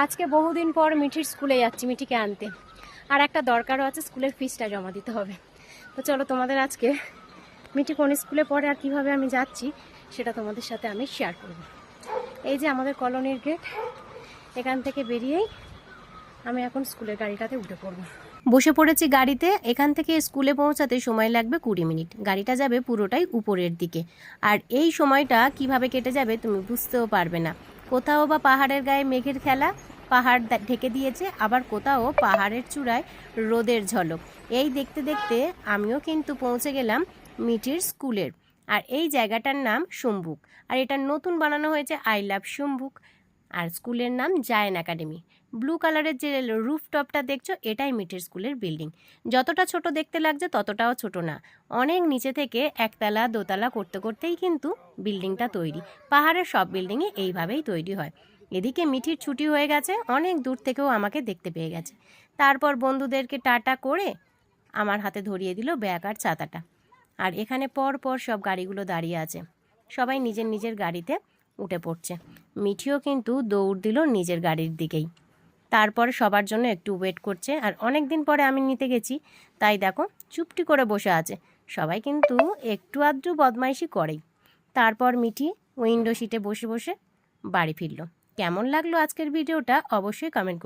আজকে বহুদিন পর মিঠির স্কুলে যাচ্ছি, মিঠিকে আনতে। আর একটা দরকারও আছে, স্কুলের ফিসটা জমা দিতে হবে। তো চলো তোমাদের আজকে মিঠি কোন স্কুলে পড়ে আর কীভাবে আমি যাচ্ছি সেটা তোমাদের সাথে আমি শেয়ার করব। এই যে আমাদের কলোনির গেট, এখান থেকে বেরিয়েই আমি এখন স্কুলের গাড়িটাতে উঠে পড়বো। বসে পড়েছি গাড়িতে। এখান থেকে স্কুলে পৌঁছাতে সময় লাগবে 20 মিনিট। গাড়িটা যাবে পুরোটাই উপরের দিকে। আর এই সময়টা কিভাবে কেটে যাবে তুমি বুঝতেও পারবে না। কোথাও বা পাহাড়ের গায়ে মেঘের খেলা, পাহাড় ঢেকে দিয়েছে, আবার কোথাও পাহাড়ের চূড়ায় রোদের ঝলক। এই দেখতে দেখতে আমিও কিন্তু পৌঁছে গেলাম মিঠির স্কুলের। আর এই জায়গাটার নাম সম্বুক, আর এটা নতুন বানানো হয়েছে আই লাভ সম্বুক। আর স্কুলের নাম জায়েন একাডেমি। ব্লু কালারের যে রুফটপটা দেখছো, এটাই মিঠির স্কুলের বিল্ডিং। যতটা ছোট দেখতে লাগছে ততটাও ছোট না। অনেক নিচে থেকে একতলা দোতলা করতে করতেই কিন্তু বিল্ডিংটা তৈরি। পাহাড়ের সব বিল্ডিংই এইভাবেই তৈরি হয়। এদিকে মিঠির ছুটি হয়ে গেছে, অনেক দূর থেকেও আমাকে দেখতে পেয়ে গেছে। তারপর বন্ধুদেরকে টাটা করে আমার হাতে ধরিয়ে দিল ব্যাগ আর ছাতাটা। আর এখানে পর পর সব গাড়িগুলো দাঁড়িয়ে আছে, সবাই নিজের নিজের গাড়িতে উঠে পড়ছে। মিঠিও কিন্তু দৌড় দিল নিজের গাড়ির দিকেই। তারপর সবার জন্য একটু ওয়েট করছে। আর অনেক দিন পরে আমি নিতে গেছি, তাই দেখো চুপটি করে বসে আছে। সবাই কিন্তু একটু আধটু বদমাইশি করেই। তারপর মিঠি উইন্ডো সিটে বসে বসে বাড়ি ফিরল। কেমন লাগলো আজকের ভিডিওটা অবশ্যই কমেন্ট করুন।